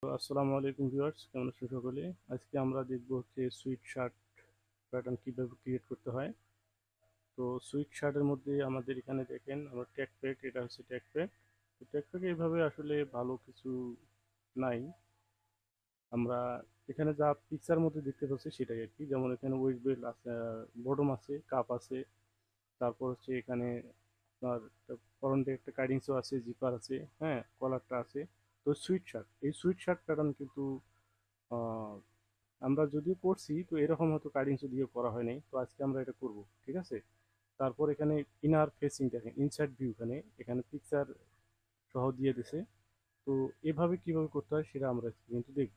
তো আসসালামু আলাইকুম ভিউয়ার্স, কেমন আছেন সকলে? আজকে আমরা দেখব হচ্ছে সুইট শার্ট প্যাটার্ন কিভাবে ক্রিয়েট করতে হয়। তো সুইট শার্টের মধ্যে আমাদের এখানে দেখেন আমরা ট্যাগ প্যাক, এটা হচ্ছে ট্যাগ প্যাক। তো ট্যাগ প্যাকে এইভাবে আসলে ভালো কিছু নাই। আমরা এখানে যা পিকচার মধ্যে দেখতে পাচ্ছি সেটাই আর কি। যেমন এখানে ওয়েস্ট বেল্ট আছে, বটম আছে, কাপ আছে, তারপর হচ্ছে এখানে আপনার ফ্রন্টে একটা কাটিংসও আছে, জিপার আছে, হ্যাঁ, কলারটা আছে। তো সুইট শার্ট, এই সুইট শার্ট প্যাটার্ন কিন্তু আহ, আমরা যদিও করছি তো এরকম হয়তো কার্ডিংস দিয়ে করা হয় নাই, তো আজকে আমরা এটা করব, ঠিক আছে? তারপর এখানে ইনার ফেসিং দেখেন, ইনসাইড ভিউ, এখানে এখানে পিকচার সহ দিয়ে দিছে। তো এভাবে কিভাবে করতে হয় সেটা আমরা আজকে কিন্তু দেখব।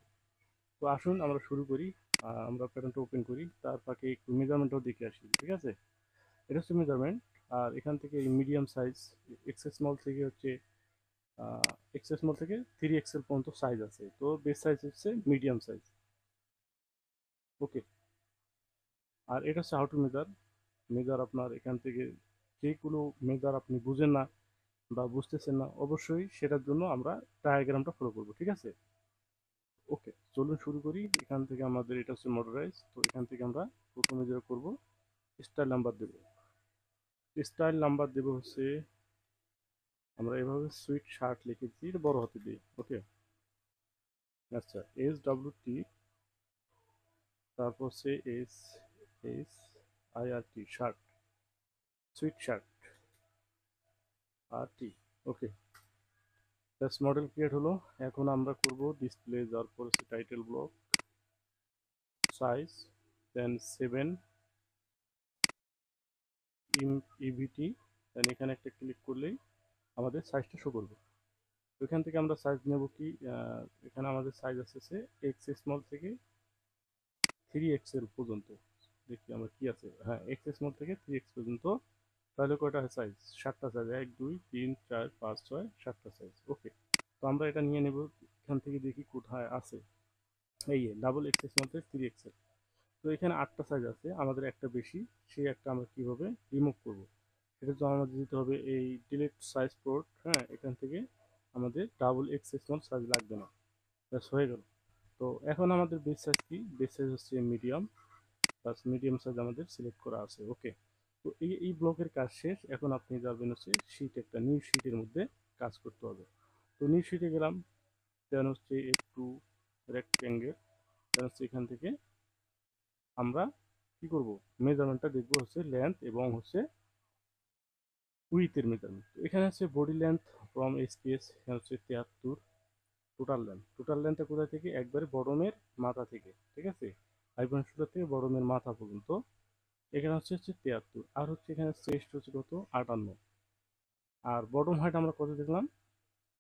তো আসুন আমরা শুরু করি। আমরা প্যাটার্নটা ওপেন করি, তার ফাঁকে একটু মেজারমেন্টও দেখে আসি, ঠিক আছে? এটা হচ্ছে মেজারমেন্ট। আর এখান থেকে মিডিয়াম সাইজ, এক্সেস স্মল থেকে হচ্ছে এক্সেস স্মল থেকে 3XL পর্যন্ত সাইজ আছে। তো বেস সাইজ হচ্ছে মিডিয়াম সাইজ। ওকে। আর এটা হচ্ছে হাউ টু মেজার। মেজার আপনার এখান থেকে যেগুলো মেজার আপনি বুঝেন না বা বুঝতেছেন না, অবশ্যই সেটার জন্য আমরা ডায়াগ্রামটা ফলো করব, ঠিক আছে? ওকে, চলুন শুরু করি। এখান থেকে আমাদের এটা হচ্ছে মডারাইজ। তো এখান থেকে আমরা প্রথমে যেটা করব, স্টাইল নাম্বার দেব। স্টাইল নাম্বার দেব হচ্ছে, আমরা এভাবে সুইট শার্ট লিখেছি, এটা বড় হাতে দিই। ওকে। আচ্ছা, SWT, তারপর হচ্ছে SHIRT, shirt, sweet shirt, RT। ওকে, ব্যাস, মডেল ক্রিয়েট হলো। এখন আমরা করব ডিসপ্লে, যাওয়ার পর হচ্ছে টাইটেল ব্লক, সাইজ, দেন 7 ইভিটি, দেন এখানে একটা ক্লিক করলেই আমাদের সাইজটা শো করবে। তো এখান থেকে আমরা সাইজ নেব কি, এখানে আমাদের সাইজ আসছে এক্স স্মল থেকে 3XL পর্যন্ত। দেখি আমরা কি আছে, হ্যাঁ, এক্স স্মল থেকে 3X পর্যন্ত। তাহলে কয়টা সাইজ? 7টা সাইজ, 1 2 3 4 5 6, 7টা সাইজ। ওকে, তো আমরা এটা নিয়ে নেব। এখান থেকে দেখি কোথায় আছে। এই ডাবল এক্সেস মধ্যে 3XL। তো এখানে 8টা সাইজ আছে, আমাদের একটা বেশি। সেই একটা আমরা কিভাবে রিমুভ করব, সেটার জন্য আমাদের দিতে হবে এই ডিলিট সাইজ পোর্ট। হ্যাঁ, এখান থেকে আমাদের ডাবল এক্সেস সাইজ লাগবে না। ব্যাস, হয়ে গেল। তো এখন আমাদের বেস সাইজ কি? বেস সাইজ হচ্ছে মিডিয়াম, প্লাস মিডিয়াম সাইজ আমাদের সিলেক্ট করা আছে। ওকে, তো এই ব্লকের কাজ শেষ। এখন আপনি যাবেন হচ্ছে শিট, একটা নিউ শিটের মধ্যে কাজ করতে হবে। তো নিউ শিটে গেলাম, দেন হচ্ছে একটু রেক্টেঙ্গেল, দেন হচ্ছে এখান থেকে আমরা কি করব, মেজারমেন্টটা দেখবো হচ্ছে লেন্থ এবং হচ্ছে উইথের মেজারমেন্ট। এখানে হচ্ছে বডি লেন্থ ফ্রম এসপিএস, এখানে হচ্ছে 73। টোটাল লেন্থটা কোথা থেকে? একবারে বডমের মাথা থেকে, ঠিক আছে? আইবন শোল্ডার থেকে বডমের মাথা পর্যন্ত। এখানে হচ্ছে 73। আর হচ্ছে এখানে চেস্ট হচ্ছে কত? 58। আর বডম হাইট আমরা কত দেখলাম?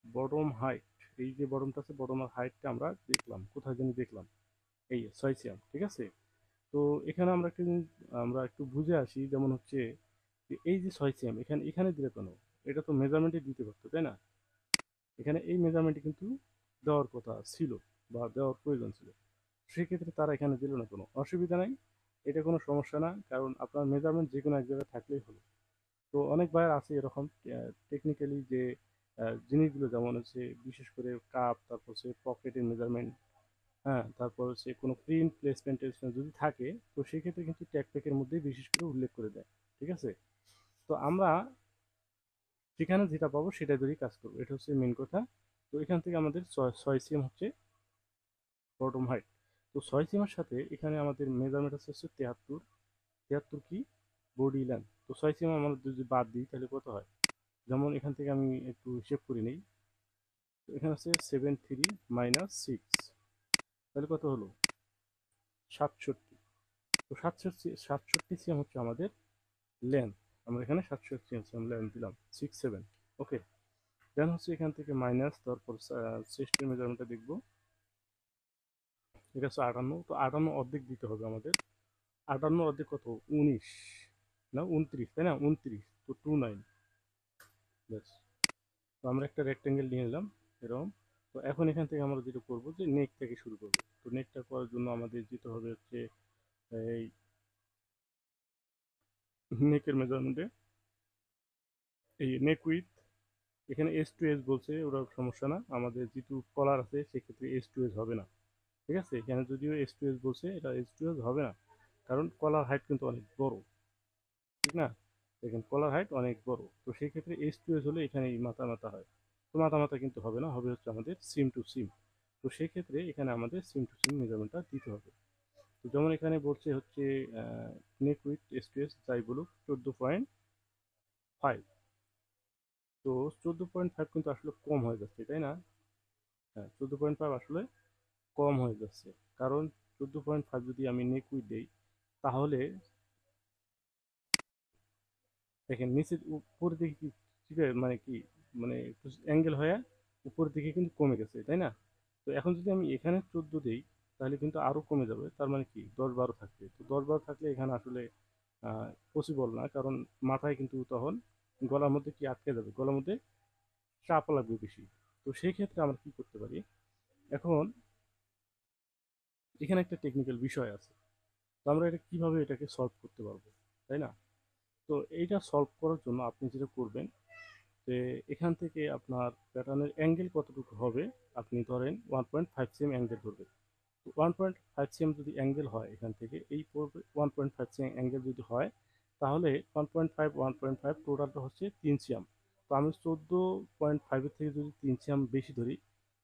বডম হাইট, এই যে বডমটা আছে, বডমের হাইটটা আমরা দেখলাম কোথায় জানি দেখলাম, এই 6 সিএম, ঠিক আছে? তো এখানে আমরা একটা জিনিস আমরা একটু বুঝে আসি, যেমন হচ্ছে যে এই যে 6 সিএম এখানে এখানে দিলে কেন? এটা তো মেজারমেন্টে দিতে পারতো, তাই না? এখানে এই মেজারমেন্টে কিন্তু দেওয়ার কথা ছিল বা দেওয়ার প্রয়োজন ছিল। সেক্ষেত্রে তারা এখানে দিল না, কোনো অসুবিধা নাই। এটা কোনো সমস্যা না, কারণ আপনার মেজারমেন্ট যে কোনো এক জায়গায় থাকলেই হলো। তো অনেক ভাইয়ের আছে এরকম টেকনিক্যালি যে জিনিসগুলো, যেমন হচ্ছে বিশেষ করে কাপ, তারপর হচ্ছে পকেটের মেজারমেন্ট, হ্যাঁ, তারপর হচ্ছে কোনো প্রিন্ট প্লেসমেন্টের যদি থাকে, তো সেক্ষেত্রে কিন্তু ট্যাগ প্যাকের মধ্যে বিশেষ করে উল্লেখ করে দেয়, ঠিক আছে? তো আমরা সেখানে যেটা পাবো সেটা ধরেই কাজ করবো, এটা হচ্ছে মেন কথা। তো এখান থেকে আমাদের 6 সিএম হচ্ছে বটম হাইট। তো 6 সিএমের সাথে এখানে আমাদের মেজারমেন্ট হচ্ছে 73। 73 কি? Body length. তো 6 সিএম আমরা যদি বাদ দিই তাহলে কত হয়? যেমন এখান থেকে আমি একটু হিসেব করে নিই। তো এখানে হচ্ছে 73 - 6, তাহলে কত হলো? 67। তো 67 সিএম হচ্ছে আমাদের লেন্থ। আমরা এখানে 67 সিএম লেন্থ দিলাম, 6 7। ওকে, দেন হচ্ছে এখান থেকে মাইনাস, তারপর চেস্টের মেজারমেন্টটা দেখবো। এটা হচ্ছে 58। তো 58 অর্ধেক দিতে হবে আমাদের। 58 অর্ধেক কত? 19 না 29, তাই না? 29, তো 29। ব্যাস, তো আমরা একটা রেক্টেঙ্গেল নিয়ে নিলাম এরকম। তো এখন এখান থেকে আমরা যেটা করবো যে নেক থেকে শুরু করবো। তো নেকটা করার জন্য আমাদের যেতে হবে হচ্ছে এই নেকের মেজারমেন্টে, এই নেক উইথ, এখানে এস টু এস বলছে, ওটা সমস্যা না, আমাদের যেহেতু কলার আছে সেক্ষেত্রে এস টু এস হবে না। ঠিক আছে, এখানে যদিও এস টু এস বলছে, এটা এস টু এস হবে না, কারণ কলার হাইট কিন্তু অনেক বড়, ঠিক না? দেখেন কলার হাইট অনেক বড়, তো সেই ক্ষেত্রে এস টু এস হলে এখানে এই মাথা মাথা হয়, তো মাথা মাথা কিন্তু হবে না, হবে হচ্ছে আমাদের সিম টু সিম। তো সেই ক্ষেত্রে এখানে আমাদের সিম টু সিম মেজারমেন্টটা দিতে হবে। তো যেমন এখানে বলছে হচ্ছে নেক উইথ এস টু এস যাই বলুক 14.5, তো 14.5 কিন্তু আসলে কম হয়ে যাচ্ছে, তাই না? হ্যাঁ, 14.5 আসলে কম হয়ে যাচ্ছে, কারণ 14.5 যদি আমি নেক উইথ দেই, তাহলে দেখেন নিচের উপরের দিকে কি, ঠিক আছে মানে কি, মানে অ্যাঙ্গেল হয়ে উপরের দিকে কিন্তু কমে গেছে, তাই না? তো এখন যদি আমি এখানে 14 দেই, তাহলে কিন্তু আরো কমে যাবে, তার মানে কি 10-12 থাকবে, তো 10-12 থাকলে এখানে আসলে পসিবল না, কারণ মাথায় কিন্তু তখন গলার মধ্যে কি আটকে যাবে, গলার মধ্যে চাপ লাগবে বেশি। তো সেই ক্ষেত্রে আমরা কি করতে পারি, এখন এখানে একটা টেকনিক্যাল বিষয় আছে, তো আমরা এটা কিভাবে এটাকে সলভ করতে পারবো, তাই না? তো এইটা সলভ করার জন্য আপনি যেটা করবেন, যে এখান থেকে আপনার প্যাটার্নের অ্যাঙ্গেল কতটুকু হবে, আপনি ধরেন 1.5 cm অ্যাঙ্গেল ধরবেন। তো 1.5 cm যদি অ্যাঙ্গেল হয় এখান থেকে এই পড়বে, 1.5 cm অ্যাঙ্গেল যদি হয়, তাহলে 1.5 টোটালটা হচ্ছে 3 cm। তো আমি 14.5 থেকে যদি 3 cm বেশি ধরি,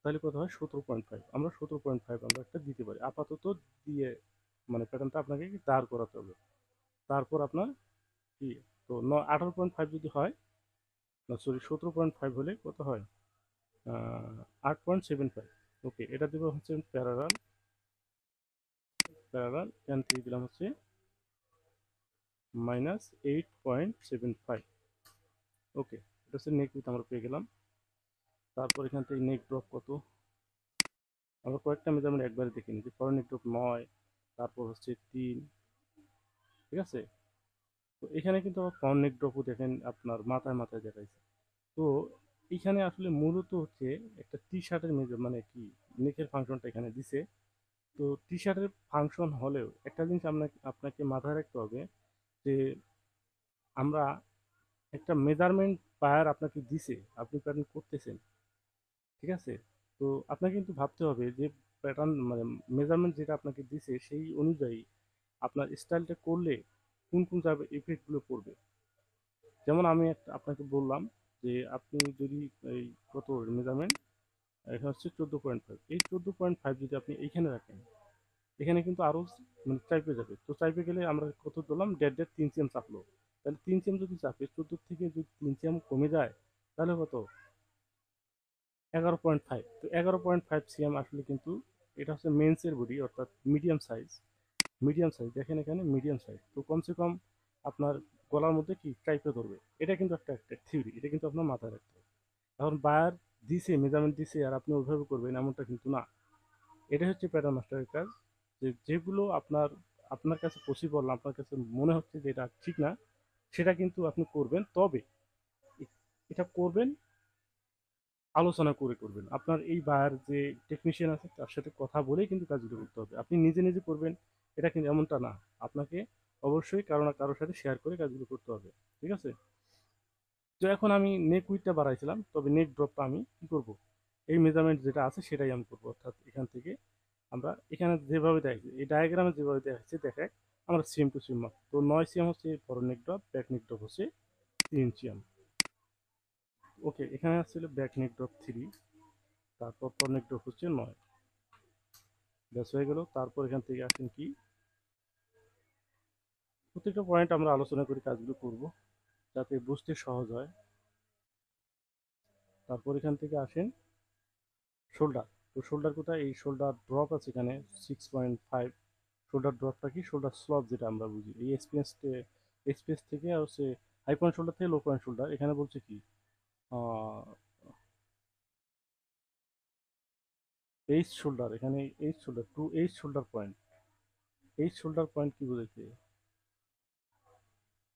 তাহলে কত হয় 17.5, আমরা 17.5 আমরা একটা দিতে পারি আপাতত, দিয়ে মানে প্যাটার্নটা আপনাকে দাঁড় করাতে হবে। তারপর আপনার কি, তো 18.5 যদি হয়, না সরি 17.5 হলে কত হয়, 8.75। ওকে, এটা দেবো হচ্ছে প্যারালাল, প্যারালাল এখান থেকে দিলাম হচ্ছে -8.75। ওকে, এটা হচ্ছে নেক উইথ আমরা পেয়ে গেলাম। তারপর এখান থেকে নেক ড্রপ কত, আমরা কয়েকটা মেজারমেন্ট একবারে দেখে নিই, যে ফরেন নেক ড্রপ 9, তারপর হচ্ছে 3, ঠিক আছে? তো এখানে কিন্তু আবার ফ্রন্ট নেক ড্রপও দেখেন আপনার মাথায় মাথায় দেখাইছে। তো এখানে আসলে মূলত হচ্ছে একটা টি শার্টের মেজার মানে কি, নেকের ফাংশনটা এখানে দিছে। তো টি শার্টের ফাংশন হলেও একটা জিনিস আপনাকে আপনাকে মাথায় রাখতে হবে, যে আমরা একটা মেজারমেন্ট বায়ার আপনাকে দিছে, আপনি প্যাটার্ন করতেছেন, ঠিক আছে? তো আপনাকে কিন্তু ভাবতে হবে যে প্যাটার্ন মানে মেজারমেন্ট যেটা আপনাকে দিছে সেই অনুযায়ী আপনার স্টাইলটা করলে কোন কোন জায়গায় ইফেক্টগুলো পড়বে। যেমন আমি একটা আপনাকে বললাম যে আপনি যদি এই কত মেজারমেন্ট, এখানে হচ্ছে 14.5, এই 14.5 যদি আপনি এইখানে রাখেন, এখানে কিন্তু আরো মানে চাইপে যাবে, তো চাইপে গেলে আমরা কত ধরলাম, 1.5 3 cm চাপলো, তাহলে 3 cm যদি চাপে 14 থেকে যদি 3 cm কমে যায়, তাহলে কত, 11.5। তো 11.5 cm আসলে কিন্তু এটা হচ্ছে মেন্সের বডি, অর্থাৎ মিডিয়াম সাইজ, মিডিয়াম সাইজ দেখেন এখানে মিডিয়াম সাইজ, তো কমসে কম আপনার গলার মধ্যে কি টাইপে ধরবে, এটা কিন্তু একটা একটা থিওরি, এটা কিন্তু আপনার মাথায় রাখতে হবে। এখন বায়ার দিছে মেজারমেন্ট দিছে আর আপনি ওইভাবে করবেন এমনটা কিন্তু না, এটা হচ্ছে প্যাটার্ন মাস্টারের কাজ, যে যেগুলো আপনার আপনার কাছে পসিবল না, আপনার কাছে মনে হচ্ছে যে এটা ঠিক না, সেটা কিন্তু আপনি করবেন, তবে এটা করবেন আলোচনা করে করবেন, আপনার এই বায়ার যে টেকনিশিয়ান আছে তার সাথে কথা বলেই কিন্তু কাজগুলো করতে হবে, আপনি নিজে নিজে করবেন এটা কিন্তু এমনটা না, আপনাকে অবশ্যই কারো না কারোর সাথে শেয়ার করে কাজগুলো করতে হবে, ঠিক আছে? তো এখন আমি নেক উইথটা বাড়াইছিলাম, তবে নেক ড্রপটা আমি কি করব, এই মেজারমেন্ট যেটা আছে সেটাই আমি করবো, অর্থাৎ এখান থেকে আমরা এখানে যেভাবে দেখাচ্ছি এই ডায়াগ্রামে যেভাবে দেখাচ্ছে দেখায়, আমরা সেম টু সেম মাপ, তো 9 cm হচ্ছে ফরওয়ার্ড নেক ড্রপ, ব্যাক নেক ড্রপ হচ্ছে 3 cm। ওকে, এখানে আসছিল ব্যাক নেক ড্রপ 3, তারপর ফরওয়ার্ড নেক ড্রপ হচ্ছে 9, ব্যাস হয়ে গেল। তারপর এখান থেকে আসেন কি, প্রত্যেকটা পয়েন্ট আমরা আলোচনা করে কাজগুলো করব যাতে বুঝতে সহজ হয়। তারপর এখান থেকে আসেন শোল্ডার, তো শোল্ডার কোথায়, এই শোল্ডার ড্রপ আছে এখানে 6.5, শোল্ডার ড্রপটা কি, শোল্ডার স্লপ যেটা আমরা বুঝি, এই এক্সপিএস থেকে আর হচ্ছে হাই পয়েন্ট শোল্ডার থেকে লো পয়েন্ট শোল্ডার, এখানে বলছে কি এইচ শোল্ডার, এখানে H shoulder to H shoulder point, H shoulder point কি বলেছে,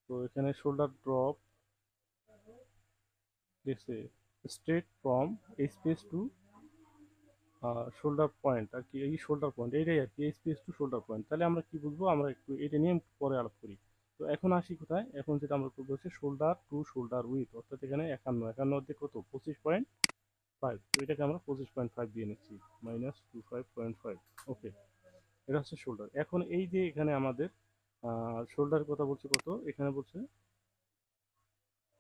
তো এখানে শোল্ডার ড্রপ দেখছে straight from HPS to shoulder point আর কি, এই শোল্ডার পয়েন্ট এইটাই আর কি, এইচপিএস টু শোল্ডার পয়েন্ট, তাহলে আমরা কি বুঝবো, আমরা একটু এটা নিয়ে পরে আলাপ করি। তো এখন আসি কোথায়, এখন যেটা আমরা করবো হচ্ছে শোল্ডার টু শোল্ডার উইথ, অর্থাৎ এখানে 51 অর্ধেক কত 25.5, তো এটাকে আমরা 25.5 দিয়ে নিচ্ছি, -25.5। ওকে, এটা হচ্ছে শোল্ডার। এখন এই যে এখানে আমাদের শোল্ডারের কথা বলছে কত, এখানে বলছে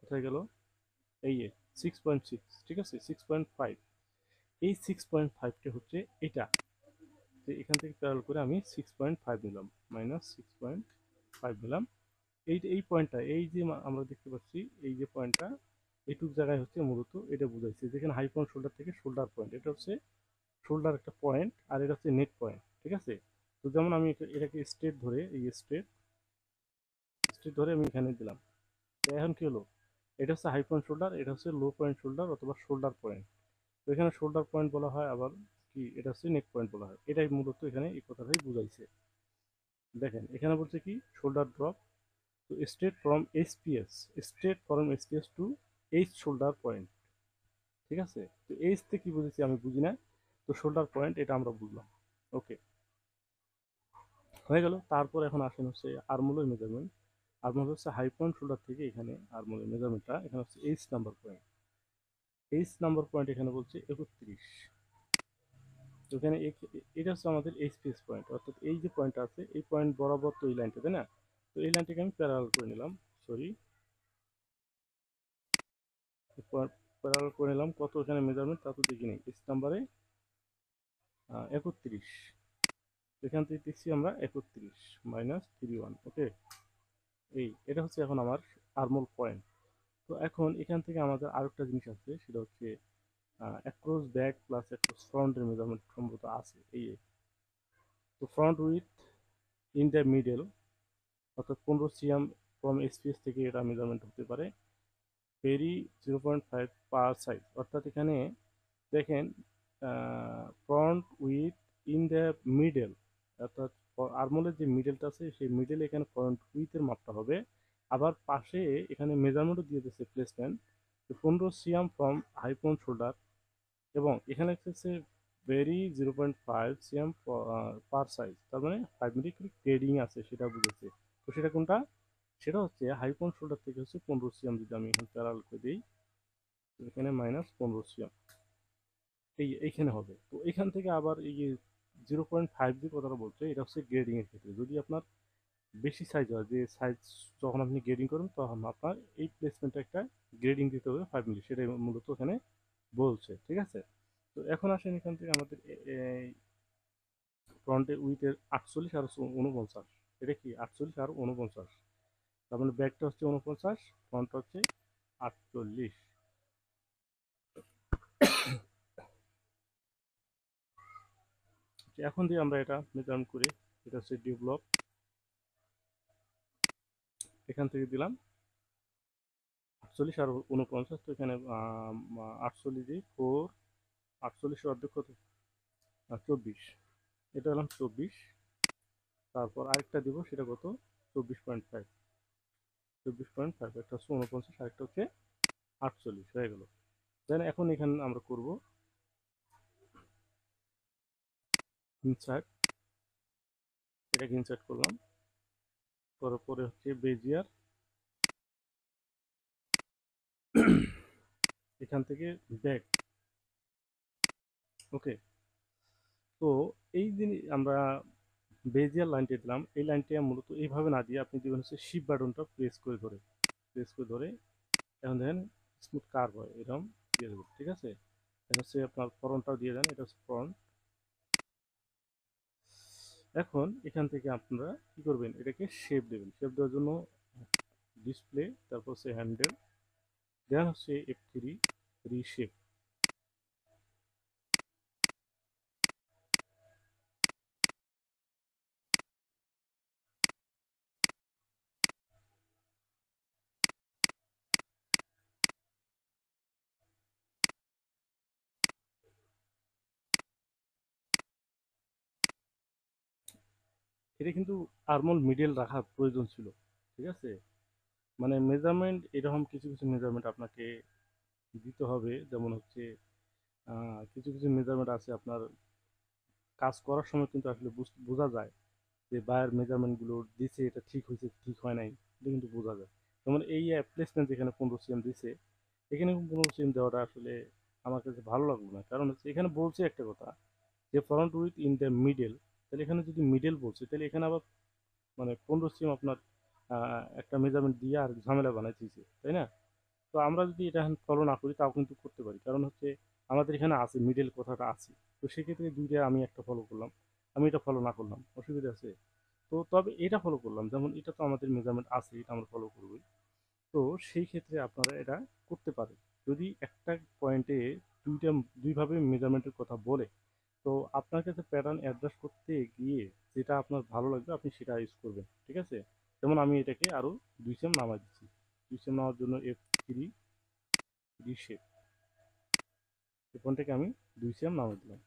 কোথায় গেল, এই 6.6, ঠিক আছে 6.5, এই 6.5টা হচ্ছে এটা, যে এখান থেকে প্যারাল করে আমি 6.5 নিলাম, -6.5 নিলাম। এই পয়েন্টটা, এই যে আমরা দেখতে পাচ্ছি এই যে পয়েন্টটা, এইটুক জায়গায় হচ্ছে মূলত এটা বুঝাইছে, যেখানে হাইপন শোল্ডার থেকে শোল্ডার পয়েন্ট, এটা হচ্ছে শোল্ডার একটা পয়েন্ট, আর এটা হচ্ছে নেট পয়েন্ট, ঠিক আছে। তো যেমন আমি এটাকে স্ট্রেট ধরে, এই স্ট্রেট স্ট্রেট ধরে আমি এখানে দিলাম, তো এখন কি হলো, এটা হচ্ছে হাই পয়েন্ট শোল্ডার, এটা হচ্ছে লো পয়েন্ট শোল্ডার অথবা শোল্ডার পয়েন্ট। তো এখানে শোল্ডার পয়েন্ট বলা হয়, আবার কি এটা হচ্ছে নেক পয়েন্ট বলা হয়, এটাই মূলত এখানে এই কথাটাই বুঝাইছে। দেখেন এখানে বলছে কি শোল্ডার ড্রপ, তো straight from SPS to H shoulder point, ঠিক আছে। তো এইচ তে কি বুঝেছি আমি বুঝি না, তো শোল্ডার পয়েন্ট এটা আমরা বুঝলাম। ওকে, হয়ে গেল। তারপর এখন আসেন হচ্ছে আর্মহোলের মেজারমেন্ট। আর্মহোল হচ্ছে হাই পয়েন্ট শোল্ডার থেকে এখানে আর্মহোলের মেজারমেন্টটা, এখানে হচ্ছে H number point, H number point এখানে বলছে 31। তো এখানে এটা হচ্ছে আমাদের এইচপিএস পয়েন্ট, অর্থাৎ এই যে পয়েন্ট আছে এই পয়েন্ট বরাবর তো এই লাইনটা, তাই না। তো এই লাইনটাকে আমি প্যারালাল করে নিলাম, সরি প্যারালাল করে নিলাম, কত এখানে মেজারমেন্ট তা তো দেখি নেই, এইচ নাম্বারে 31, এখান থেকে দেখছি আমরা 31 -31। ওকে, এটা হচ্ছে এখন আমার আর্মহোল পয়েন্ট। তো এখন এখান থেকে আমাদের আরেকটা জিনিস আছে, সেটা হচ্ছে অ্যাক্রস ব্যাক প্লাস অ্যাক্রস ফ্রন্টের মেজারমেন্ট সম্ভবত আছে এই। তো front with in the middle, অর্থাৎ 15 সিএম ফ্রম এসপিএস থেকে এটা মেজারমেন্ট হতে পারে, ভেরি 0.5 পার সাইজ, অর্থাৎ এখানে দেখেন front with in the middle, অর্থাৎ আর্মহোলের যে মিডলটা আছে সেই মিডলে এখানে ফ্রন্ট উইথের মাপটা হবে। আবার পাশে এখানে মেজারমেন্টও দিয়ে দিচ্ছে প্লেসমেন্ট, 15 সিএম ফ্রম হাইপন শোল্ডার, এবং এখানে হচ্ছে ভেরি 0.5 সিএম পার সাইজ, তার মানে 5 মিলি গ্রেডিং আছে সেটা বুঝেছে। তো সেটা কোনটা, সেটা হচ্ছে হাইপন শোল্ডার থেকে হচ্ছে 15 সিএম, যদি আমি এখানে প্যারাল করে দিই, এখানে -15 সিএম এইখানে হবে। তো এখান থেকে আবার এই যে 0.5 যে কথাটা বলছে, এটা হচ্ছে গ্রেডিং এর ক্ষেত্রে, যদি আপনার বেশি সাইজ হয়, যে সাইজ যখন আপনি গ্রেডিং করবেন তখন আপনার এই প্লেসমেন্টটা একটা গ্রেডিং দিতে হবে 5 মিলি, সেটাই মূলত এখানে বলছে, ঠিক আছে। তো এখন আসেন এখান থেকে আমাদের ফ্রন্টে উইথের 48 আর 49, এটা কি 48 আর 49, তার মানে ব্যাকটা হচ্ছে 49, ফ্রন্টটা হচ্ছে 48। এখন দিয়ে আমরা এটা মেজারমেন্ট করি, এটা হচ্ছে ডেভেলপ, এখান থেকে দিলাম 48 আর 49, তো এখানে 48 দিয়ে 4, 48 অর্ধেক কত, 24, এটা হলাম 24। তারপর আরেকটা দিব, সেটা কত, 24.5, 24.5, একটা হচ্ছে 49, আরেকটা হচ্ছে 48, হয়ে গেল। দেন এখন এখানে আমরা করব ইনসার্ট, এটাকে ইনসার্ট করলাম, করার পরে হচ্ছে বেজিয়ার, এখান থেকে ব্যাক। ওকে, তো এই জিনিস আমরা বেজিয়ার লাইনটা দিলাম, এই লাইনটা মূলত এইভাবে না দিয়ে আপনি দিবেন হচ্ছে শিপ বাটনটা প্রেস করে ধরে, এখন দেখেন স্মুথ কার্ভ হয়, এরকম দিয়ে দেবেন, ঠিক আছে। এটা হচ্ছে আপনার ফ্রন্টটাও দিয়ে দেন, এটা হচ্ছে ফ্রন্ট। এখন এখান থেকে আপনারা কি করবেন, এটাকে শেপ দেবেন, শেপ দেওয়ার জন্য ডিসপ্লে, তারপর হচ্ছে হ্যান্ডেল, দেন হচ্ছে F3 রিশেপ। এটা কিন্তু আর্মল মিডল রাখার প্রয়োজন ছিল, ঠিক আছে। মানে মেজারমেন্ট এরকম কিছু কিছু মেজারমেন্ট আপনাকে দিতে হবে, যেমন হচ্ছে কিছু কিছু মেজারমেন্ট আছে আপনার কাজ করার সময় কিন্তু আসলে বোঝা যায় যে বায়ার মেজারমেন্টগুলো দিছে এটা ঠিক হয়েছে ঠিক হয় নাই, এটা কিন্তু বোঝা যায়। যেমন এই প্লেসমেন্ট যেখানে 15 cm দিছে, এখানে 15 cm দেওয়াটা আসলে আমার কাছে ভালো লাগলো না। কারণ হচ্ছে এখানে বলছে একটা কথা যে front with in the middle, তাহলে এখানে যদি মিডল বলছে তাহলে এখানে আবার মানে 15 cm আপনার একটা মেজারমেন্ট দিয়ে আর ঝামেলা বানাইতেছে, তাই না? তো আমরা যদি এটা এখন ফলো না করি তাও কিন্তু করতে পারি, কারণ হচ্ছে আমাদের এখানে আছে মিডল কথাটা আছে। তো সেক্ষেত্রে দুইটা আমি একটা ফলো করলাম, আমি এটা ফলো না করলাম, অসুবিধা আছে? তো তবে এটা ফলো করলাম, যেমন এটা তো আমাদের মেজারমেন্ট আছে, এটা আমরা ফলো করবোই। তো সেই ক্ষেত্রে আপনারা এটা করতে পারেন। যদি একটা পয়েন্টে দুইটা দুইভাবে মেজারমেন্টের কথা বলে, তো আপনার কাছে প্যাটার্ন অ্যাডজাস্ট করতে গিয়ে যেটা আপনার ভালো লাগবে আপনি সেটা ইউজ করবেন, ঠিক আছে? যেমন আমি এটাকে আরো 2 সেম নামাই দিচ্ছি। 2 সেম নামার জন্য F3 রিশেপ, এই ফোনটাকে আমি 2 সেম নামাই দিলাম।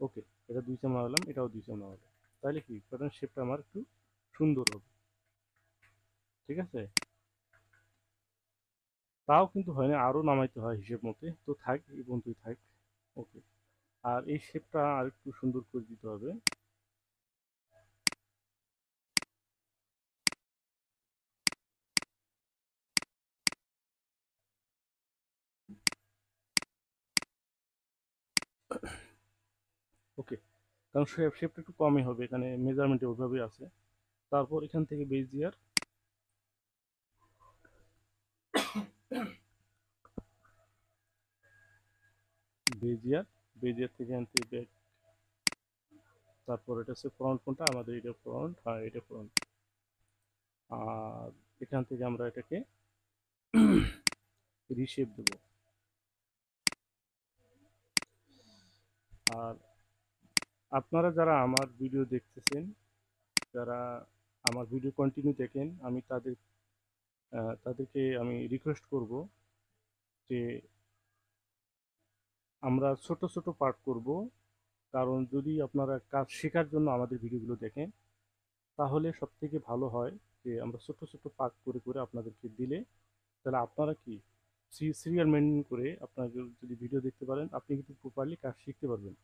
ওকে, এটা 2 সেম নামালাম, এটাও 2 সেম নামালাম। তাহলে কি প্যাটার্ন শেপটা আমার একটু সুন্দর হবে, ঠিক আছে? তাও কিন্তু হয় না, আরো নামাইতে হয় হিসেব মতে। তো থাক, এই পর্যন্তই থাক। ওকে, আর এই শেপটা আর একটু সুন্দর করে দিতে হবে। ওকে, কারণ শেপটা একটু কমই হবে, এখানে মেজারমেন্টে ওইভাবেই আছে। তারপর এখান থেকে বেজিয়ার, বেজিয়ার বেজিয়ার থেকে এখান থেকে ব্যাক। তারপর এটা হচ্ছে ফ্রন্ট, কোনটা আমাদের এটা ফ্রন্ট, হ্যাঁ এটা ফ্রন্ট। আর এখান থেকে আমরা এটাকে রিশেপ দেব। আর আপনারা যারা আমার ভিডিও দেখতেছেন, যারা আমার ভিডিও কন্টিনিউ দেখেন, আমি তাদেরকে আমি রিকোয়েস্ট করব যে আমরা ছোট ছোট পার্ট করব। কারণ যদি আপনারা কাজ শেখার জন্য আমাদের ভিডিওগুলো দেখেন, তাহলে সব থেকে ভালো হয় যে আমরা ছোট ছোট পার্ট করে করে আপনাদেরকে দিলে, তাহলে আপনারা কি সিরিয়াল মেনটেন করে আপনারা যদি ভিডিও দেখতে পারেন, আপনি কিন্তু প্রপারলি কাজ শিখতে পারবেন।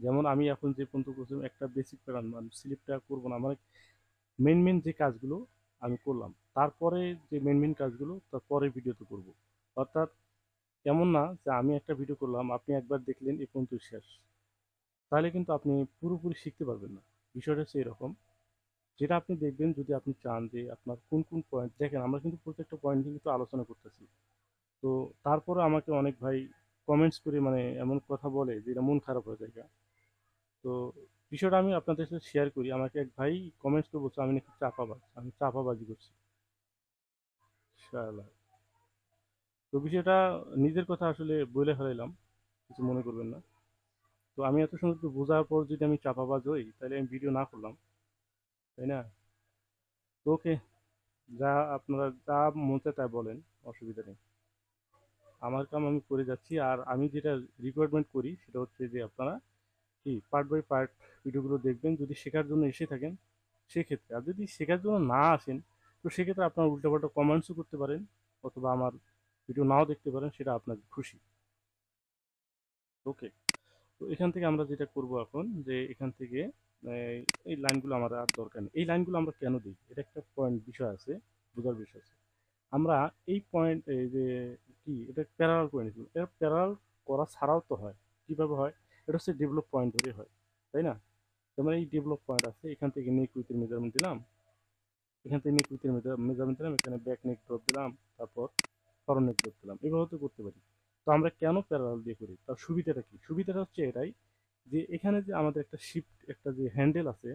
যেমন আমি এখন যে পর্যন্ত করছিলাম একটা বেসিক প্যাটার্ন, মানে স্লিপটা করবো না, মানে মেন মেন যে কাজগুলো আমি করলাম, তারপরে যে মেন মেন কাজগুলো তার পরে ভিডিওতে করব। অর্থাৎ এমন না যে আমি একটা ভিডিও করলাম আপনি একবার দেখলেন এ পর্যন্ত শেষ, তাহলে কিন্তু আপনি পুরোপুরি শিখতে পারবেন না। বিষয়টা হচ্ছে এরকম, যেটা আপনি দেখবেন যদি আপনি চান যে আপনার কোন কোন পয়েন্ট দেখেন, আমরা কিন্তু প্রত্যেকটা পয়েন্ট নিয়ে কিন্তু আলোচনা করতেছি। তো তারপরে আমাকে অনেক ভাই কমেন্টস করে মানে এমন কথা বলে যে এটা মন খারাপ হয়ে যায়। তো বিষয়টা আমি আপনাদের সাথে শেয়ার করি। আমাকে এক ভাই কমেন্টস করে বলছে আমি নাকি চাপাবাজ, আমি চাপাবাজি করছি। শালা, তো বিষয়টা নিজের কথা আসলে বলে ফেলাইলাম, কিছু মনে করবেন না। তো আমি এত সুন্দর করে বোঝার পর যদি আমি চাপাবাজ হই তাহলে আমি ভিডিও না করলাম, তাই না? তো ওকে, যা আপনারা যা মন চায় তাই বলেন, অসুবিধা নেই। আমার কাম আমি করে যাচ্ছি। আর আমি যেটা রিকোয়ারমেন্ট করি সেটা হচ্ছে যে আপনারা কি পার্ট বাই পার্ট ভিডিওগুলো দেখবেন যদি শেখার জন্য এসে থাকেন সেক্ষেত্রে। আর যদি শেখার জন্য না আসেন, তো সেক্ষেত্রে আপনারা উল্টাপাল্টা কমেন্টসও করতে পারেন, অথবা আমার ভিডিও নাও দেখতে পারেন, সেটা আপনার খুশি। ওকে, তো এখান থেকে আমরা যেটা করব এখন, যে এখান থেকে এই লাইনগুলো আমার আর দরকার নেই। এই লাইনগুলো আমরা কেন দিই, এটা একটা পয়েন্ট বিষয় আছে, বোঝার বিষয় আছে। আমরা এই পয়েন্ট এই যে কি এটা প্যারালাল করে নিচ্ছি, এটা প্যারালাল করা ছাড়াও তো হয়। কিভাবে হয়? এটা হচ্ছে ডেভেলপ পয়েন্ট ধরে হয়, তাই না? যেমন এই ডেভেলপ পয়েন্ট আছে, এখান থেকে নেক উইথের মেজারমেন্ট দিলাম, এখান থেকে নেক উইথের মেজারমেন্ট দিলাম, এখানে ব্যাক নেক ড্রপ দিলাম, তারপর ফরন নেক ড্রপ দিলাম, এভাবে তো করতে পারি। তো আমরা কেন প্যারালাল দিয়ে করি, তার সুবিধাটা কি? সুবিধাটা হচ্ছে এটাই যে এখানে যে আমাদের একটা শিফট একটা যে হ্যান্ডেল আছে,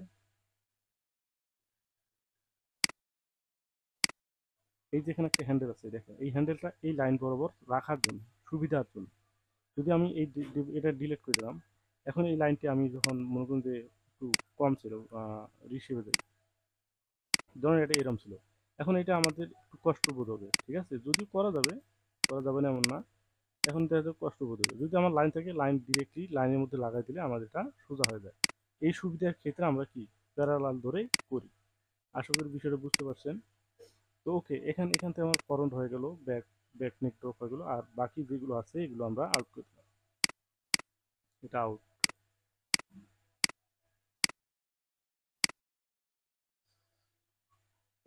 এই যে এখানে একটা হ্যান্ডেল আছে দেখেন, এই হ্যান্ডেলটা এই লাইন বরাবর রাখার জন্য, সুবিধার জন্য। যদি আমি এটা ডিলিট করে দিলাম, এখন এই লাইনটি আমি যখন মনে করুন যে একটু কম ছিল, রিসিভে দেয়, ধরুন এটা এরম ছিল, এখন এটা আমাদের একটু কষ্ট বোধ হবে, ঠিক আছে? যদিও করা যাবে, করা যাবে না এমন না। এখন দেখা যাচ্ছে কষ্ট বোধ হবে, যদি আমার লাইন থাকে লাইন ডিরেক্টলি লাইনের মধ্যে লাগাই দিলে আমাদের এটা সোজা হয়ে যায়। এই সুবিধার ক্ষেত্রে আমরা কি প্যারালাল ধরে করি। আশা করি বিষয়টা বুঝতে পারছেন। তো ওকে, এখান এখান থেকে আমার ফরন্ট হয়ে গেল, ব্যাক নেক ড্রপ হয়ে গেল, আর বাকি যেগুলো আছে এগুলো আমরা আউট করে দিলাম, এটা আউট।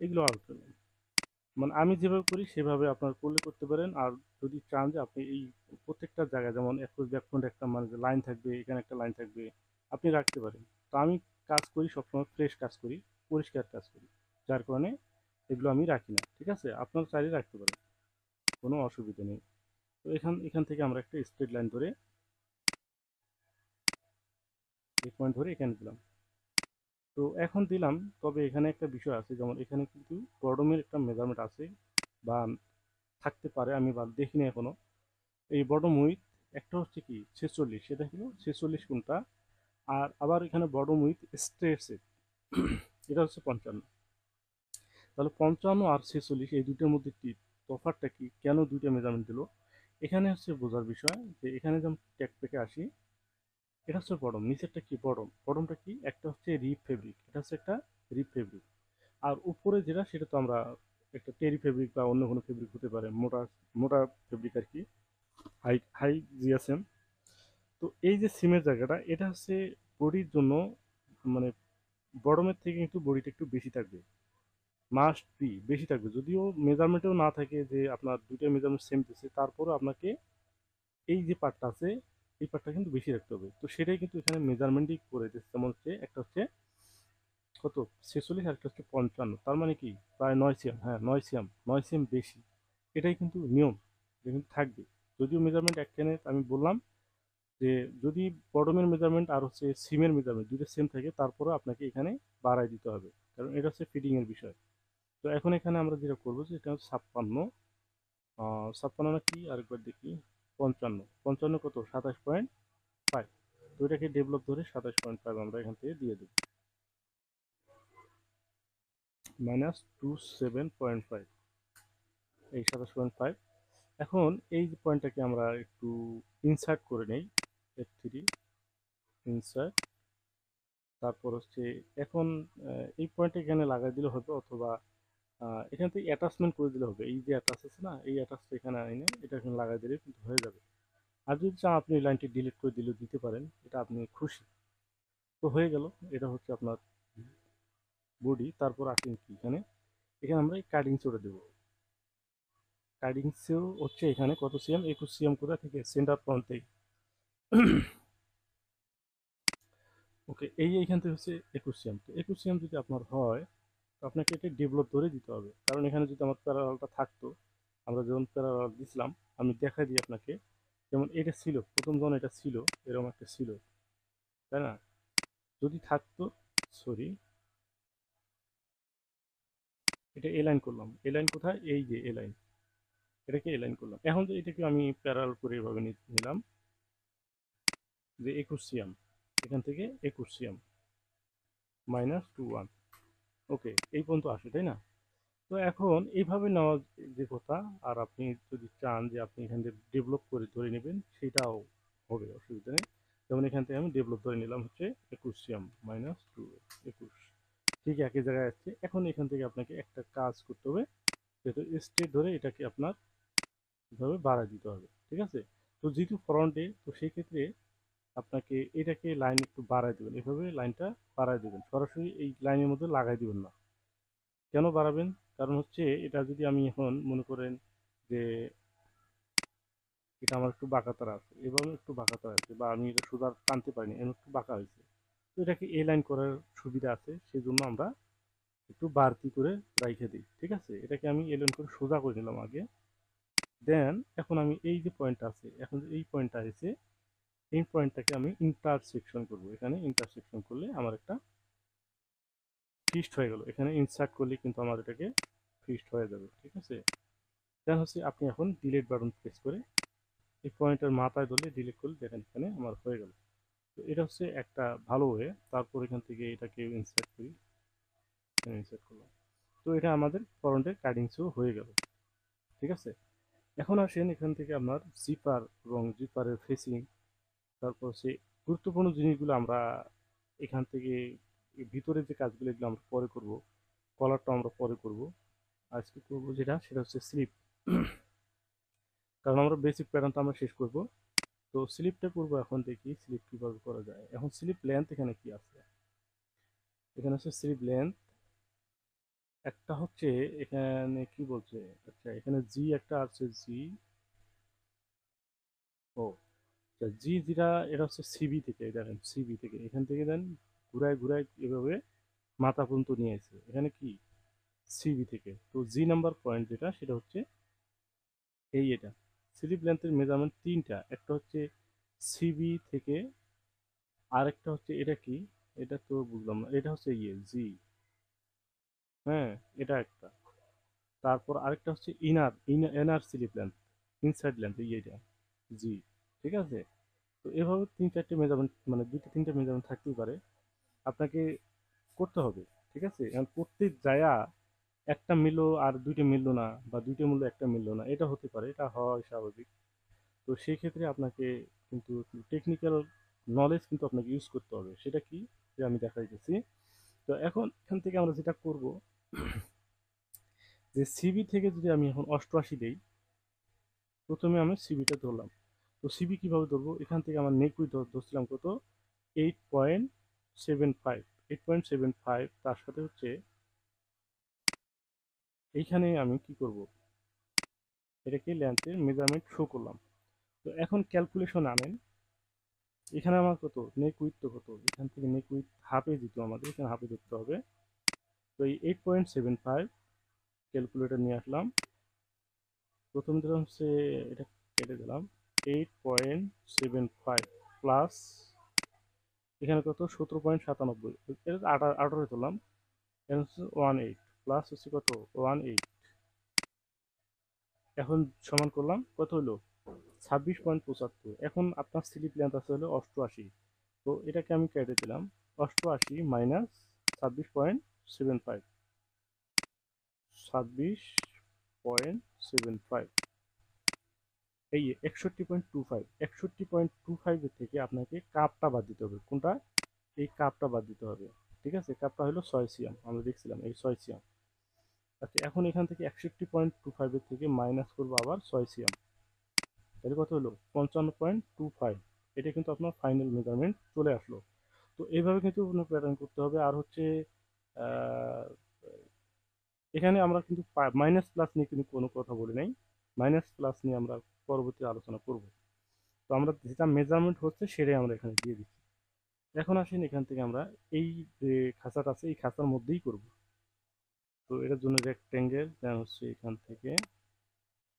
এগুলো আউট করলাম। মানে আমি যেভাবে করি সেভাবে আপনার করলে করতে পারেন। আর যদি চান যে আপনি এই প্রত্যেকটা জায়গায় যেমন একুশ ব্যাকগ্রাউন্ড একটা মানে লাইন থাকবে, এখানে একটা লাইন থাকবে, আপনি রাখতে পারেন। তো আমি কাজ করি সবসময় ফ্রেশ কাজ করি, পরিষ্কার কাজ করি, যার কারণে এগুলো আমি রাখি না। ঠিক আছে, আপনার চাইলে রাখতে পারেন, কোনো অসুবিধা নেই। তো এখান এখান থেকে আমরা একটা স্ট্রেট লাইন ধরে এই পয়েন্ট ধরে এখানে দিলাম। তো এখন দিলাম, তবে এখানে একটা বিষয় আছে, যেমন এখানে কিন্তু বটমের একটা মেজারমেন্ট আছে বা থাকতে পারে, আমি বা দেখিনি এখনো। এই বটম উইথ একটা হচ্ছে কি 46, সেটা হলো 46 কোনটা, আর আবার এখানে বটম উইথ স্ট্রেটসের এটা হচ্ছে 55। তাহলে 55 আর 46 এই দুইটার মধ্যে কি তফাৎটা কি, কেন দুইটা মেজারমেন্ট দিল, এখানে হচ্ছে বোঝার বিষয়। যে এখানে যেমন ট্যাগ প্যাকে আসি, এটা হচ্ছে বটম, নিচেরটা কি বটম, বটমটা কি একটা হচ্ছে রিপ ফেব্রিক, এটা হচ্ছে একটা রিপ ফেব্রিক। আর উপরে যেটা সেটা তো আমরা একটা টেরি ফেব্রিক বা অন্য কোনো ফেব্রিক হতে পারে, মোটা মোটা ফেব্রিক আর কি, হাই হাই জিএসএম। তো এই যে সিমের জায়গাটা, এটা হচ্ছে বডির জন্য, মানে বটমের থেকে কিন্তু বডিটা একটু বেশি থাকবে, মাস্ট বি বেশি থাকবে। যদিও মেজারমেন্টেও না থাকে যে আপনার দুইটা মেজারমেন্ট সেম দিচ্ছে, তারপরেও আপনাকে এই যে পার্টটা আছে এই পার্টটা কিন্তু বেশি রাখতে হবে। তো সেটাই কিন্তু এখানে মেজারমেন্টই করে দিচ্ছে, যেমন হচ্ছে একটা হচ্ছে কত 46 আর একটা হচ্ছে 55, তার মানে কি প্রায় 9 সিএম, হ্যাঁ 9 সিএম, 9 সিএম বেশি। এটাই কিন্তু নিয়ম, এটা কিন্তু থাকবে। যদিও মেজারমেন্ট একখানে আমি বললাম যে যদি বটমের মেজারমেন্ট আর হচ্ছে সিমের মেজারমেন্ট দুটো সেম থাকে, তারপরেও আপনাকে এখানে বাড়ায় দিতে হবে, কারণ এটা হচ্ছে ফিটিং এর বিষয়। তো এখন এখানে আমরা যেটা করবো যে এটা হচ্ছে 56, 56 না কি আরেকবার দেখি, 55, 55 কত 27.5। তো এটাকে ডেভেলপ ধরে 27.5 আমরা এখান থেকে দিয়ে দেবো, -27.5, এই 27.5। এখন এই যে পয়েন্টটাকে আমরা একটু ইনসার্ট করে নেই, F3 ইনসার্ট। তারপর হচ্ছে এখন এই পয়েন্টটা এখানে লাগাই দিলে হবে, অথবা এখান থেকে অ্যাটাচমেন্ট করে দিলে হবে। এই যে অ্যাটাচ আছে না, এই অ্যাটাচটা এখানে এনে এটা এখানে লাগাই দিলে কিন্তু হয়ে যাবে। আর যদি চান আপনি এই লাইনটি ডিলিট করে দিলেও দিতে পারেন, এটা আপনি খুশি। তো হয়ে গেল, এটা হচ্ছে আপনার বডি। তারপর আসেন কি এখানে, এখানে আমরা এই কাটিং চড়ে দেবো। কাটিং সেও হচ্ছে এখানে কত সিএম, 21 সিএম কোথা থেকে, সেন্টার পয়েন্ট থেকে। ওকে, এইখান থেকে হচ্ছে 21 সিএম। তো 21 সিএম যদি আপনার হয়, তো আপনাকে এটা ডেভেলপ ধরে দিতে হবে, কারণ এখানে যদি আমার প্যারালালটা থাকতো, আমরা যখন প্যারালাল দিছিলাম, আমি দেখাই দিই আপনাকে। যেমন এটা ছিল প্রথম যখন এটা ছিল, এরকম একটা ছিল, তাই না? যদি থাকতো, সরি, এটা এ লাইন করলাম, এ লাইন কোথায়, এই যে এ লাইন, এটাকে এ লাইন করলাম। এখন যে এটাকে আমি প্যারালাল করে এভাবে নিলাম যে 21 সিএম, এখান থেকে 21 সিএম -21। ওকে, এই পর্যন্ত আসে, তাই না? তো এখন এইভাবে নেওয়া যে কথা। আর আপনি যদি চান যে আপনি এখান থেকে ডেভেলপ করে ধরে নেবেন, সেটাও হবে, অসুবিধা নেই। যেমন এখান থেকে আমি ডেভেলপ ধরে নিলাম হচ্ছে 21 সিএম -2, 21, ঠিক একই জায়গায় আসছে। এখন এখান থেকে আপনাকে একটা কাজ করতে হবে, যেহেতু স্ট্রেট ধরে এটাকে আপনার এভাবে বাড়ায় দিতে হবে, ঠিক আছে? তো যেহেতু ফ্রন্টে, তো সেই ক্ষেত্রে আপনাকে এটাকে লাইন একটু বাড়ায় দেবেন, এভাবে লাইনটা বাড়ায় দেবেন, সরাসরি এই লাইনের মধ্যে লাগাই দিবেন না। কেন বাড়াবেন? কারণ হচ্ছে এটা যদি আমি এখন মনে করেন যে এটা আমার একটু বাঁকাতারা আছে, এবং একটু বাঁকাতারা আছে, বা আমি এটা সোজা টানতে পারিনি, এমন একটু বাঁকা হয়েছে। তো এটাকে এ লাইন করার সুবিধা আছে, সেই জন্য আমরা একটু বাড়তি করে রাইখে দিই, ঠিক আছে? এটাকে আমি এ লাইন করে সোজা করে নিলাম আগে। দেন এখন আমি এই যে পয়েন্টটা আছে, এখন যে এই পয়েন্টটা আছে, এই পয়েন্টটাকে আমি ইন্টারসেকশন করব। এখানে ইন্টারসেকশন করলে আমার একটা ফিক্সড হয়ে গেল, এখানে ইনসার্ট করলে কিন্তু আমার এটাকে ফিক্সড হয়ে যাবে, ঠিক আছে? দেন হচ্ছে আপনি এখন ডিলিট বাটন প্রেস করে এই পয়েন্টের মাথায় ধরলে ডিলিট করলে দেখেন এখানে আমার হয়ে গেল। তো এটা হচ্ছে একটা ভালো ওয়ে। তারপর এখান থেকে এটাকে ইনসার্ট করি, ইনসার্ট করলাম। তো এটা আমাদের ফ্রন্টের কাটিংসও হয়ে গেল, ঠিক আছে? এখন আসেন এখান থেকে আপনার জিপার এবং জিপারের ফেসিং, তারপর হচ্ছে গুরুত্বপূর্ণ জিনিসগুলো আমরা এখান থেকে ভিতরে যে কাজগুলো এগুলো আমরা পরে করব, কলারটা আমরা পরে করব। আজকে করব যেটা, সেটা হচ্ছে স্লিপ, কারণ আমরা বেসিক প্যাটার্নটা আমরা শেষ করব। তো স্লিপটা করবো, এখন দেখি স্লিপ কিভাবে করা যায়। এখন স্লিপ লেন্থ এখানে কি আছে, এখানে হচ্ছে স্লিপ লেন্থ, একটা হচ্ছে এখানে কি বলছে, আচ্ছা এখানে জি একটা আছে, জি, ও জি যেটা, এটা হচ্ছে সিবি থেকে, দেখেন সিবি থেকে এখান থেকে দেন ঘুরায় ঘুরায় এভাবে মাথা পর্যন্ত নিয়ে আসছে, এখানে কি সিবি থেকে। তো জি নাম্বার পয়েন্ট যেটা সেটা হচ্ছে এটা স্লিপ লেন্থের মেজারমেন্ট তিনটা, একটা হচ্ছে সিবি থেকে, আরেকটা হচ্ছে এটা কি, এটা তো বুঝলাম না, এটা হচ্ছে জি, হ্যাঁ এটা একটা, তারপর আরেকটা হচ্ছে inner slip length, inside length এইটা, জি, ঠিক আছে। তো এভাবে তিন চারটে মেজারমেন্ট, মানে দুইটা তিনটা মেজারমেন্ট থাকতেই পারে, আপনাকে করতে হবে, ঠিক আছে। এখন করতে যায়া একটা মিললো আর দুইটা মিললো না, বা দুইটা মিললো একটা মিললো না, এটা হতে পারে, এটা হয় স্বাভাবিক। তো সেই ক্ষেত্রে আপনাকে কিন্তু টেকনিক্যাল নলেজ কিন্তু আপনাকে ইউজ করতে হবে, সেটা কি যে আমি দেখাই দিচ্ছি। তো এখন এখান থেকে আমরা যেটা করব, যে সিবি থেকে যদি আমি এখন 88 দেই, প্রথমে আমি সিবিটা ধরলাম। তো সিবি কিভাবে ধরবো, এখান থেকে আমার নেক উইথ ধরছিলাম কত, 8.75, 8.75, তার সাথে হচ্ছে এইখানে আমি কি করব, এটাকে লেন্থের মেজারমেন্ট শো করলাম। তো এখন ক্যালকুলেশন আনেন, এখানে আমার কত নেক উইথ, তো কত এখান থেকে নেক উইথ হাফে দিত আমাদের, এখানে হাফে ধরতে হবে। তো এই 8.75 ক্যালকুলেটর নিয়ে আসলাম, প্রথম দিলাম হচ্ছে, এটা কেটে দিলাম, 8.75 প্লাস এখানে কত 17.97, এটা 18 তুললাম, এখানে হচ্ছে 18 প্লাস হচ্ছে কত 18, এখন সমান করলাম কত হলো 26.75। এখন আপনার স্লিপ লেন্থ আছে হলো 88, তো এটাকে আমি কেটে দিলাম, 88 মাইনাস 26.75, 26.75, এই 61.25, 61.25 এর থেকে আপনাকে কাপটা বাদ দিতে হবে, কোনটা, এই কাপটা বাদ দিতে হবে, ঠিক আছে। কাপটা হলো 6 সিয়াম, আমরা দেখছিলাম এই 6 সিয়াম। আচ্ছা এখন এখান থেকে 61.25 এর থেকে মাইনাস করবো আবার 6 সিয়াম, তাহলে কত হলো 55.25, এটা কিন্তু আপনার ফাইনাল মেজারমেন্ট চলে আসলো। তো এইভাবে কিন্তু আপনার প্যাটার্ন করতে হবে। আর হচ্ছে আহ, এখানে আমরা কিন্তু মাইনাস প্লাস নিয়ে কিন্তু কোনো কথা বলি নাই, মাইনাস প্লাস নিয়ে আমরা পরবর্তী আলোচনা করব। তো আমরা যেটা মেজারমেন্ট হচ্ছে সেটাই আমরা এখানে দিয়ে দিচ্ছি। এখন আসেন এখান থেকে আমরা এই যে খাঁচাটা আছে এই খাঁচার মধ্যেই করব। তো এটার জন্য রেক্টেঙ্গেল দেন হচ্ছে এখান থেকে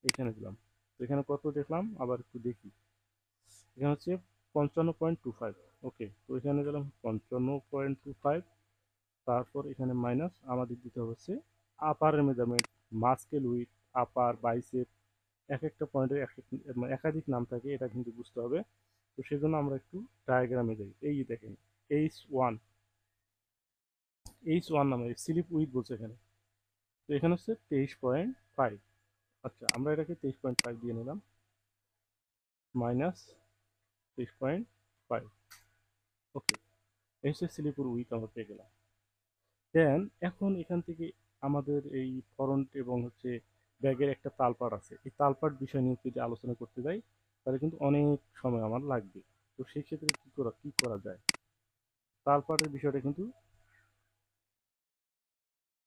এখানে দিলাম। তো এখানে কত দেখলাম আবার একটু দেখি, এখানে হচ্ছে 55.25, ওকে। তো এখানে গেলাম 55.25, তারপর এখানে মাইনাস আমাদের দিতে হচ্ছে আপারের measurement, muscle with, upper, bicep, এক একটা পয়েন্টের এক মানে একাধিক নাম থাকে, এটা কিন্তু বুঝতে হবে। তো সেজন্য আমরা একটু ডায়াগ্রামে যাই, এই যে দেখেন H1, H1 নামে স্লিপ উইথ বলছে এখানে, তো এখানে হচ্ছে 23.5। আচ্ছা আমরা এটাকে 23.5 দিয়ে নিলাম, মাইনাস 23.5, ওকে। এই হচ্ছে স্লিপুর উইথ আমরা পেয়ে গেলাম। দেন এখন এখান থেকে আমাদের এই ফ্রন্ট এবং হচ্ছে ব্যাগের একটা তালপাট আছে, এই তালপাট বিষয় নিয়ে যদি আলোচনা করতে যাই তাহলে কিন্তু অনেক সময় আমার লাগবে। তো সেই ক্ষেত্রে কি করা যায়, তালপাটের বিষয়টা কিন্তু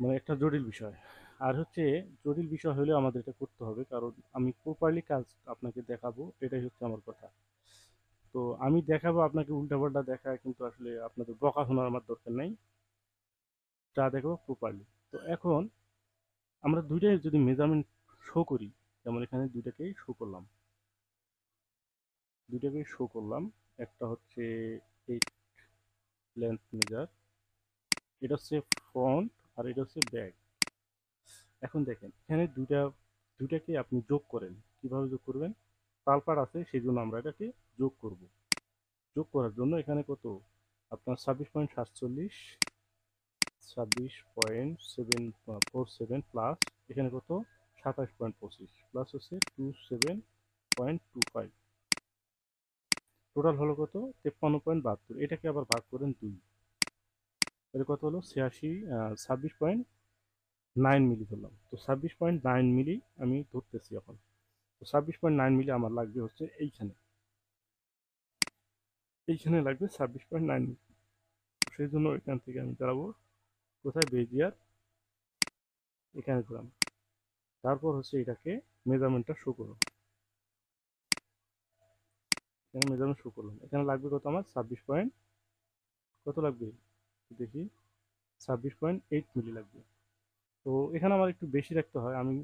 মানে একটা জটিল বিষয়। আর হচ্ছে জটিল বিষয় হলেও আমাদের এটা করতে হবে, কারণ আমি প্রপারলি কাজ আপনাকে দেখাবো, এটাই হচ্ছে আমার কথা। তো আমি দেখাবো আপনাকে উল্টাপাল্টা দেখায় কিন্তু আসলে আপনাদের বকা শোনার আমার দরকার নাই, যা দেখাবো প্রপারলি। তো এখন আমরা দুইটাই যদি মেজারমেন্ট শো করি, যেমন এখানে দুইটাকেই শো করলাম, একটা হচ্ছে এই লেন্থ মেজার, এটা হচ্ছে ফ্রন্ট আর এটা হচ্ছে ব্যাক। এখন দেখেন এখানে দুইটাকে আপনি যোগ করেন, কিভাবে যোগ করবেন, তালপাট আছে সেই জন্য আমরা এটাকে যোগ করব। যোগ করার জন্য এখানে কত আপনার 26.47, 26.747 প্লাস এখানে কত 27.25 প্লাস হচ্ছে 27.25, টোটাল হলো কত 53.72, এটাকে আবার ভাগ করেন 2, এর কত হলো 26.9 মিলি ধরলাম। তো 26.9 মিলি আমি ধরতেছি এখন। তো 26.9 মিলি আমার লাগবে হচ্ছে এইখানে, এইখানে লাগবে 26.9 মিলি। সেই জন্য এখান থেকে আমি দাঁড়াবো কোথায়, বেজিয়ার এখানে দিলাম। তারপর হচ্ছে এটাকে মেজারমেন্টটা শো করো, এখানে মেজারমেন্ট শো করলাম। এখানে লাগবে কত আমার 26 পয়েন্ট, কত লাগবে দেখি, 26.8 মিলি লাগবে। তো এখানে আমার একটু বেশি রাখতে হয়, আমি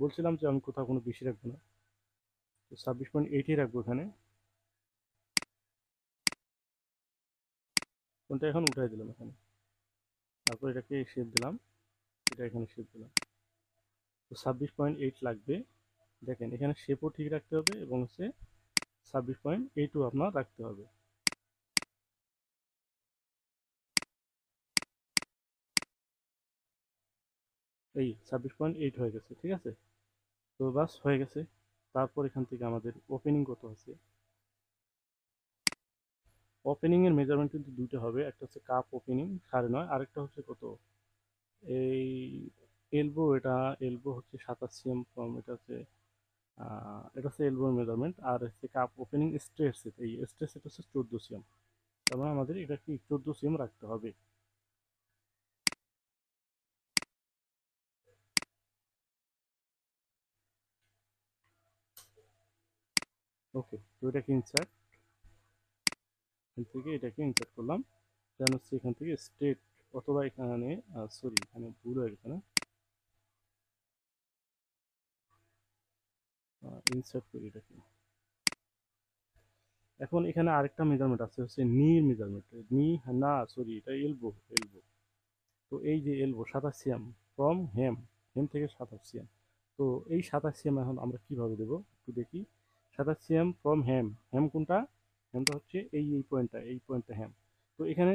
বলছিলাম যে আমি কোথাও কোনো বেশি রাখবো না, তো 26.8ই রাখবো এখানে। কোনটা এখন উঠাই দিলাম এখানে, তারপর এটাকে শেপ দিলাম, এটা এখানে শেপ দিলাম। তো 26.8 লাগবে। দেখেন এখানে শেপও ঠিক রাখতে হবে এবং হচ্ছে 26.8ও আপনার রাখতে হবে। এই 26.8 হয়ে গেছে, ঠিক আছে। তো বাস হয়ে গেছে। তারপর এখান থেকে আমাদের ওপেনিং কত আছে, ওপেনিং এর মেজারমেন্ট কিন্তু দুইটা হবে, একটা হচ্ছে কাপ ওপেনিং 9.5, আরেকটা হচ্ছে কত, এই এলবো, এটা এলবো হচ্ছে 27 cm ফ্রম, এটা হচ্ছে এলবোর মেজারমেন্ট। আর হচ্ছে কাপ ওপেনিং স্ট্রেট সেট, এই স্ট্রেট সেট হচ্ছে 14 cm, তার মানে আমাদের এটা কি 14 cm রাখতে হবে। ওকে, তো এটাকে ইনসার্ট, এখান থেকে এটাকে ইনসার্ট করলাম, দেন হচ্ছে এখান থেকে স্ট্রেট, অথবা এখানে সরি এখানে ভুল হয়ে গেছে না, ইনসার্ট করি এটাকে। এখন এখানে আরেকটা মেজারমেন্ট আছে হচ্ছে নির মেজারমেন্ট, নি, না সরি এটা এলবো, এলবো। তো এই যে এলবো 27 cm ফ্রম হেম, হেম থেকে 27 cm। তো এই 27 cm এখন আমরা কিভাবে দেবো একটু দেখি। 27 cm ফ্রম হেম, হেম কোনটা, হেমটা হচ্ছে এই পয়েন্টটা, এই পয়েন্টটা হেম। তো এখানে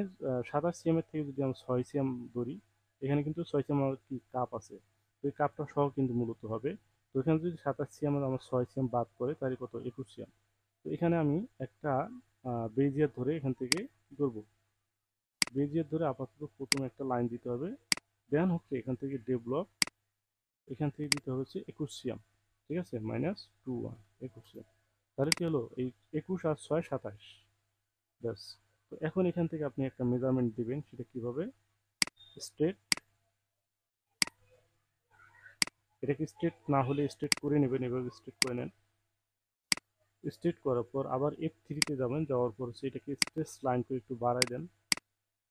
27 cm এর থেকে যদি আমরা 6 cm ধরি, এখানে কিন্তু 6 cm আমার কি কাপ আছে, তো এই কাপটা সহ কিন্তু মূলত হবে। তো এখানে যদি 27 cm আমার 6 cm বাদ পড়ে তাহলে কত, 21 cm। তো এখানে আমি একটা বেজিয়ার ধরে এখান থেকে কি করবো, বেজিয়ার ধরে আপাতত প্রথমে একটা লাইন দিতে হবে, দেন হচ্ছে এখান থেকে ডেভেলপ, এখান থেকে দিতে হচ্ছে 21 cm, ঠিক আছে, -21, 21 cm। তাহলে কি হলো, এই 21 আর 6 27, ব্যাস। তো এখন এখান থেকে আপনি একটা মেজারমেন্ট দিবেন, সেটা কিভাবে, স্ট্রেট, এটাকে স্ট্রেট না হলে স্ট্রেট করে নেবেন, এভাবে স্ট্রেট করে নেন। স্ট্রেট করার পর আবার F3-তে যাবেন, যাওয়ার পর হচ্ছে এটাকে স্ট্রেস লাইন করে একটু বাড়ায় দেন।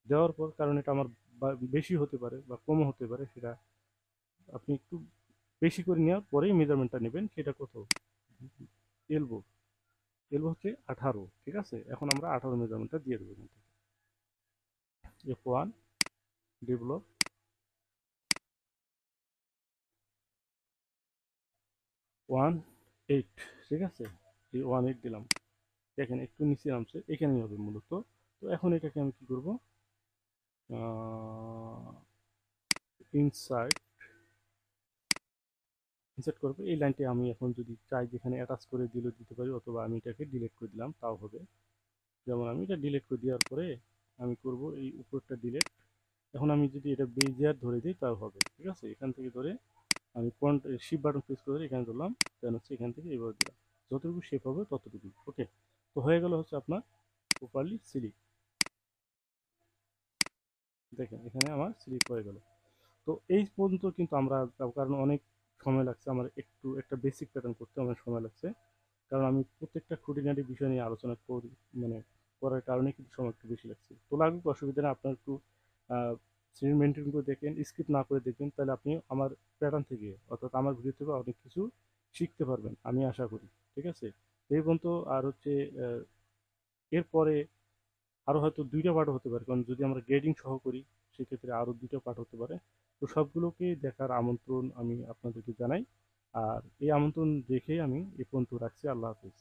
দেওয়ার পর, কারণ এটা আমার বেশি হতে পারে বা কমও হতে পারে, সেটা আপনি একটু বেশি করে নেওয়ার পরেই মেজারমেন্টটা নেবেন, সেটা কত, এলবো, এলবো হচ্ছে 18, ঠিক আছে। এখন আমরা 18 মেজারমেন্টটা দিয়ে দেবো এখান থেকে, F1 ডেভেলপ 18, ঠিক আছে, এই 18 দিলাম। দেখেন একটু নিচে নামছে, এখানেই হবে মূলত। তো এখন এটাকে আমি কি করব, ইনসার্ট, ইনসার্ট করবো এই লাইনটি। আমি এখন যদি চাই যেখানে অ্যাটাচ করে দিলে দিতে পারি, অথবা আমি এটাকে ডিলিট করে দিলাম তাও হবে। যেমন আমি এটা ডিলিট করে দেওয়ার পরে আমি করব এই উপরটা ডিলিট। এখন আমি যদি এটা বেজিয়ার ধরে দিই তাও হবে, ঠিক আছে। এখান থেকে ধরে আমি শিফট বাটন প্রেস করে এখানে ধরলাম, দেন হচ্ছে এখান থেকে এইভাবে দিলাম, যতটুকু শেপ হবে ততটুকু। ওকে, তো হয়ে গেল হচ্ছে আপনার প্রপারলি সিলিক। দেখেন এখানে আমার সিলিক হয়ে গেল। তো এই পর্যন্ত কিন্তু আমরা, কারণ অনেক সময় লাগছে আমার, একটু একটা বেসিক প্যাটার্ন করতে অনেক সময় লাগছে, কারণ আমি প্রত্যেকটা খুঁটিনাটি বিষয় নিয়ে আলোচনা করি, মানে করার কারণে কিন্তু সময় একটু বেশি লাগছে। তো লাগুক, অসুবিধা নেই, আপনার একটু সিন মেনটেন করে দেখেন, স্কিপ না করে দেখবেন, তাহলে আপনি আমার প্যাটার্ন থেকে অর্থাৎ আমার ভিডিও থেকে অনেক কিছু শিখতে পারবেন আমি আশা করি, ঠিক আছে। এই পর্যন্ত। আর হচ্ছে এরপরে আরও হয়তো 2টা পার্ট হতে পারে, কারণ যদি আমরা গ্রেডিং সহ করি সেক্ষেত্রে আরও 2টা পার্ট হতে পারে। তো সবগুলোকে দেখার আমন্ত্রণ আমি আপনাদেরকে জানাই, আর এই আমন্ত্রণ রেখেই আমি এ পর্যন্ত রাখছি। আল্লাহ হাফিজ।